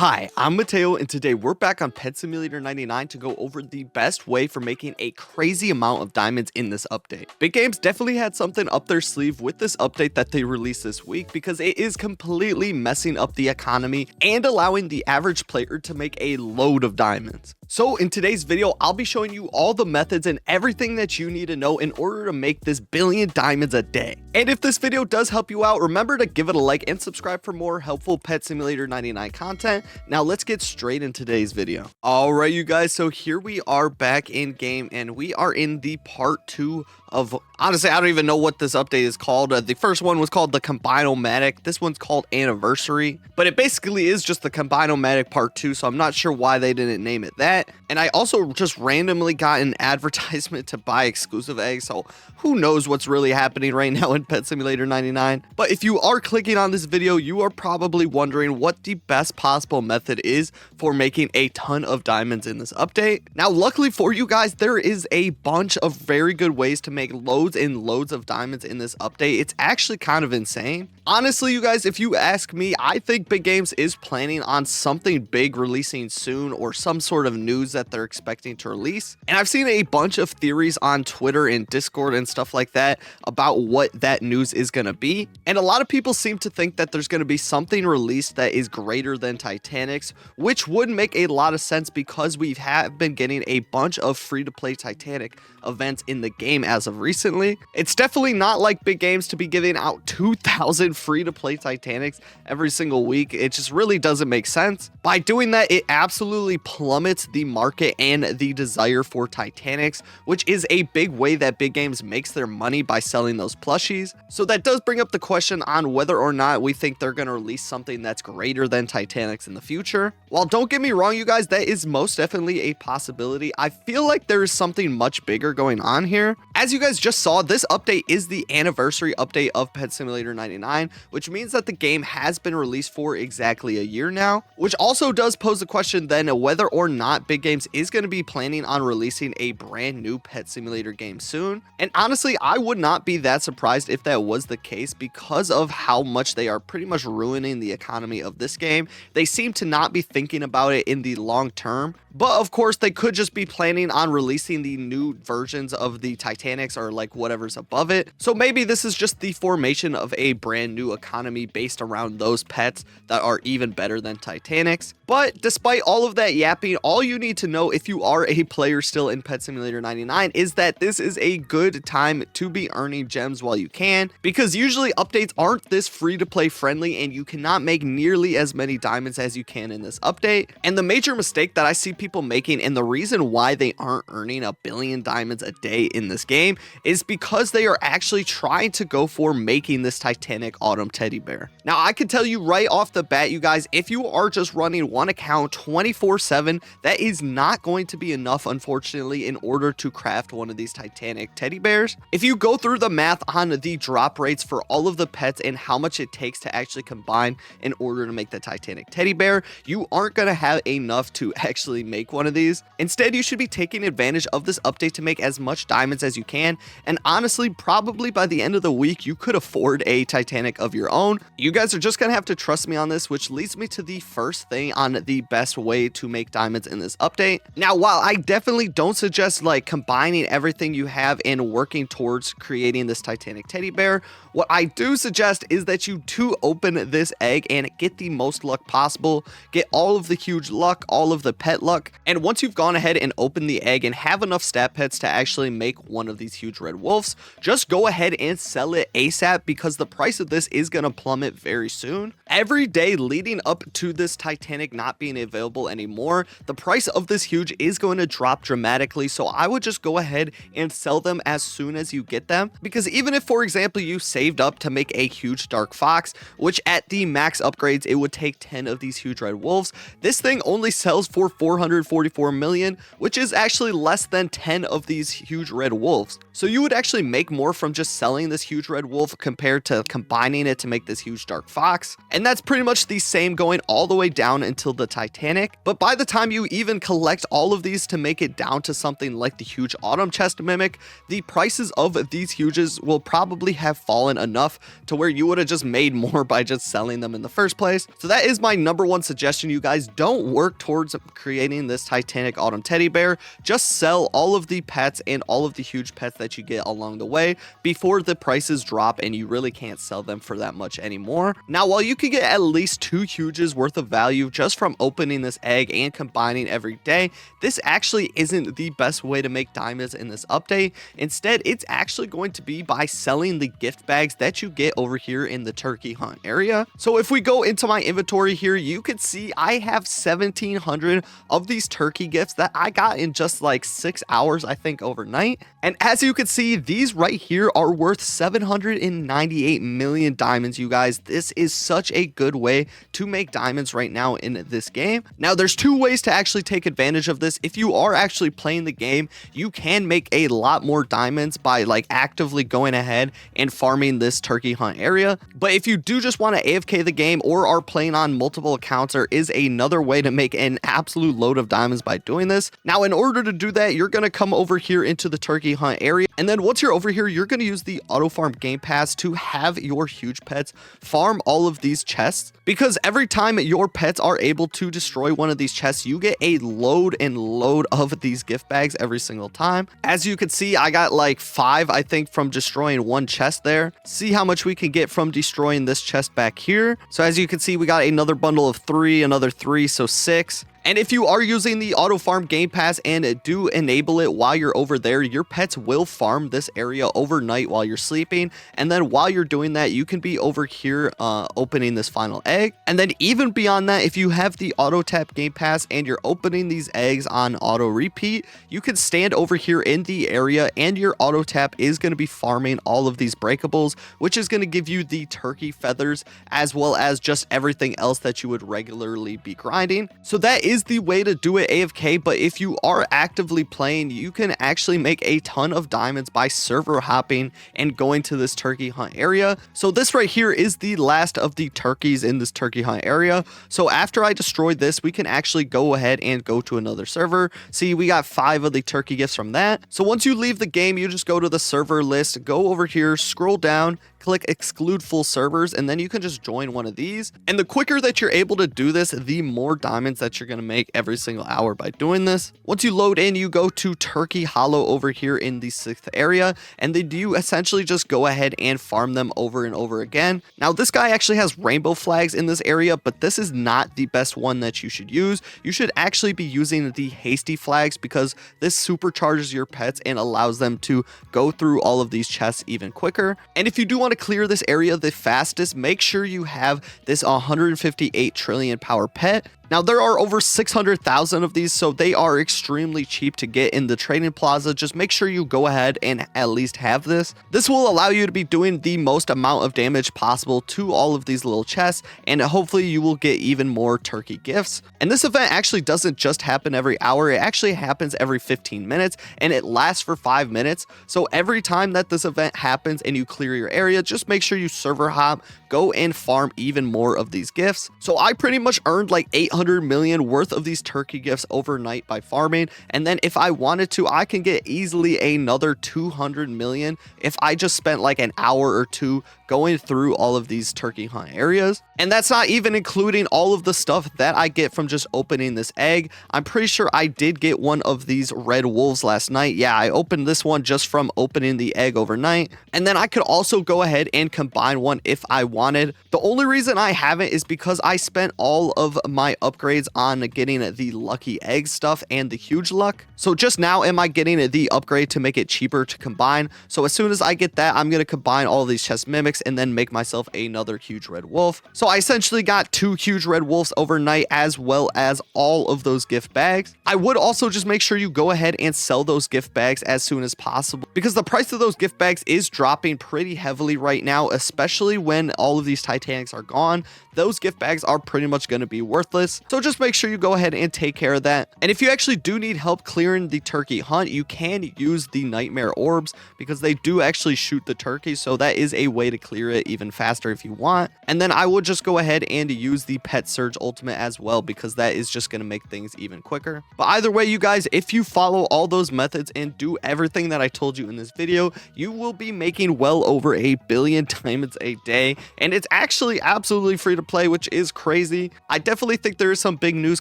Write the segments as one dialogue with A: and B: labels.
A: Hi, I'm Mateo, and today we're back on Pet Simulator 99 to go over the best way for making a crazy amount of diamonds in this update. Big Games definitely had something up their sleeve with this update that they released this week because it is completely messing up the economy and allowing the average player to make a load of diamonds. So in today's video, I'll be showing you all the methods and everything that you need to know in order to make this billion diamonds a day. And if this video does help you out, remember to give it a like and subscribe for more helpful Pet Simulator 99 content. Now let's get straight into today's video. All right, you guys, so here we are back in game and we are in the part 2 of, honestly, I don't even know what this update is called. The first one was called the Combine-O-Matic. This one's called Anniversary, but it basically is just the Combine-O-Matic part 2, so I'm not sure why they didn't name it that. And I also just randomly got an advertisement to buy exclusive eggs, so who knows what's really happening right now in Pet Simulator 99. But if you are clicking on this video, you are probably wondering what the best possible method is for making a ton of diamonds in this update. Now, luckily for you guys, there is a bunch of very good ways to make loads and loads of diamonds in this update. It's actually kind of insane. Honestly, you guys, if you ask me, I think Big Games is planning on something big releasing soon or some sort of news that they're expecting to release. And I've seen a bunch of theories on Twitter and Discord and stuff like that about what that news is going to be. And a lot of people seem to think that there's going to be something released that is greater than Titanics, which would make a lot of sense because we have been getting a bunch of free-to-play Titanic events in the game as of recently. It's definitely not like Big Games to be giving out 2,000 free-to-play Titanics every single week. It just really doesn't make sense. By doing that, it absolutely plummets the market and the desire for Titanics, which is a big way that Big Games makes their money by selling those plushies. So that does bring up the question on whether or not we think they're going to release something that's greater than Titanics in the future. While don't get me wrong, you guys, that is most definitely a possibility. I feel like there is something much bigger going on here. As you guys just saw, this update is the anniversary update of Pet Simulator 99, which means that the game has been released for exactly a year now, which also does pose the question then whether or not Big Games is going to be planning on releasing a brand new Pet Simulator game soon. And honestly, I would not be that surprised if that was the case because of how much they are pretty much ruining the economy of this game. They seem to not be thinking about it in the long term, but of course they could just be planning on releasing the new versions of the Titanics or like whatever's above it. So maybe this is just the formation of a brand new economy based around those pets that are even better than Titanics. But despite all of that yapping, all you need to know if you are a player still in Pet Simulator 99 is that this is a good time to be earning gems while you can, because usually updates aren't this free to play friendly and you cannot make nearly as many diamonds as you can in this update. And the major mistake that I see people making, and the reason why they aren't earning a billion diamonds a day in this game, is because they are actually trying to go for making this Titanic Autumn teddy bear. Now, I can tell you right off the bat, you guys, if you are just running one account 24/7, that is not going to be enough, unfortunately, in order to craft one of these Titanic teddy bears. If you go through the math on the drop rates for all of the pets and how much it takes to actually combine in order to make the Titanic teddy bear, you aren't going to have enough to actually make one of these. Instead, you should be taking advantage of this update to make as much diamonds as you can, and honestly, probably by the end of the week, you could afford a Titanic of your own. You guys are just going to have to trust me on this, which leads me to the first thing on the best way to make diamonds in this update. Now, while I definitely don't suggest like combining everything you have and working towards creating this Titanic teddy bear, what I do suggest is that you do open this egg and get the most luck possible, get all of the huge luck, all of the pet luck, and once you've gone ahead and opened the egg and have enough stat pets to actually make one of these huge red wolves, just go ahead and sell it ASAP because the price of this is going to plummet very soon. Every day leading up to this Titanic not being available anymore, the price of this huge is going to drop dramatically, so I would just go ahead and sell them as soon as you get them, because even if, for example, you saved up to make a huge dark fox, which at the max upgrades it would take 10 of these huge red wolves, this thing only sells for 244 million, which is actually less than 10 of these huge red wolves. So you would actually make more from just selling this huge red wolf compared to combining it to make this huge dark fox. And that's pretty much the same going all the way down until the Titanic. But by the time you even collect all of these to make it down to something like the huge autumn chest mimic, the prices of these huges will probably have fallen enough to where you would have just made more by just selling them in the first place. So that is my number one suggestion, you guys. Don't work towards creating this Titanic autumn teddy bear. Just sell all of the pets and all of the huge pets that you get along the way before the prices drop and you really can't sell them for that much anymore. Now, while you can get at least 2 huges worth of value just from opening this egg and combining every day, this actually isn't the best way to make diamonds in this update. Instead, it's actually going to be by selling the gift bags that you get over here in the turkey hunt area. So if we go into my inventory here, you can see I have 1,700 of these turkey gifts that I got in just like 6 hours, I think, overnight. And as you can see, these right here are worth 798 million diamonds, you guys. This is such a good way to make diamonds right now in this game. Now, there's 2 ways to actually take advantage of this. If you are actually playing the game, you can make a lot more diamonds by like actively going ahead and farming this turkey hunt area. But if you do just want to AFK the game or are playing on multiple accounts, there is another way to make an absolute load of diamonds by doing this. Now, in order to do that, you're going to come over here into the turkey hunt area. And then once you're over here, you're going to use the auto farm game pass to have your huge pets farm all of these chests, because every time your pets are able to destroy one of these chests, you get a load and load of these gift bags every single time. As you can see, I got like 5, I think, from destroying one chest there. See how much we can get from destroying this chest back here. So as you can see, we got another bundle of 3, another 3, so 6. And if you are using the auto farm game pass and do enable it while you're over there, your pets will farm this area overnight while you're sleeping. And then while you're doing that, you can be over here opening this final egg. And then even beyond that, if you have the auto tap game pass and you're opening these eggs on auto repeat, you can stand over here in the area and your auto tap is going to be farming all of these breakables, which is going to give you the turkey feathers as well as just everything else that you would regularly be grinding. So that is the way to do it AFK, but if you are actively playing, you can actually make a ton of diamonds by server hopping and going to this turkey hunt area. So this right here is the last of the turkeys in this turkey hunt area. So after I destroy this, we can actually go ahead and go to another server. See, we got 5 of the turkey gifts from that. So once you leave the game, you just go to the server list, go over here, scroll down, click exclude full servers, and then you can just join one of these. And the quicker that you're able to do this, the more diamonds that you're going to make every single hour by doing this. Once you load in, you go to Turkey Hollow over here in the 6th area, and then you essentially just go ahead and farm them over and over again. Now, this guy actually has rainbow flags in this area, but this is not the best one that you should use. You should actually be using the hasty flags because this supercharges your pets and allows them to go through all of these chests even quicker. And if you do want to clear this area the fastest, make sure you have this 158 trillion power pet. Now, there are over 600,000 of these, so they are extremely cheap to get in the trading plaza. Just make sure you go ahead and at least have this. This will allow you to be doing the most amount of damage possible to all of these little chests, and hopefully you will get even more turkey gifts. And this event actually doesn't just happen every hour. It actually happens every 15 minutes, and it lasts for 5 minutes. So every time that this event happens and you clear your area, just make sure you server hop, go and farm even more of these gifts. So I pretty much earned like 800 million worth of these turkey gifts overnight by farming, and then if I wanted to, I can get easily another 200 million if I just spent like an hour or 2 going through all of these turkey hunt areas. And that's not even including all of the stuff that I get from just opening this egg. I'm pretty sure I did get one of these red wolves last night. Yeah, I opened this one just from opening the egg overnight. And then I could also go ahead and combine one if I wanted. The only reason I haven't is because I spent all of my upgrades on getting the lucky egg stuff and the huge luck. So just now am I getting the upgrade to make it cheaper to combine. So as soon as I get that, I'm going to combine all of these chest mimics and then make myself another huge red wolf. So I essentially got 2 huge red wolves overnight, as well as all of those gift bags. I would also just make sure you go ahead and sell those gift bags as soon as possible, because the price of those gift bags is dropping pretty heavily right now, especially when all of these Titanics are gone. Those gift bags are pretty much going to be worthless. So just make sure you go ahead and take care of that. And if you actually do need help clearing the turkey hunt, you can use the nightmare orbs, because they do actually shoot the turkey. So that is a way to clear it even faster if you want. And then I would just go ahead and use the pet surge ultimate as well, because that is just going to make things even quicker. But either way, you guys, if you follow all those methods and do everything that I told you in this video, you will be making well over 1 billion diamonds a day. And it's actually absolutely free to play, which is crazy. I definitely think there is some big news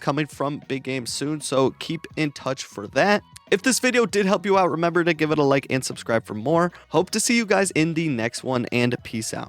A: coming from Big Game soon, so keep in touch for that. If this video did help you out, remember to give it a like and subscribe for more. Hope to see you guys in the next one, and peace out.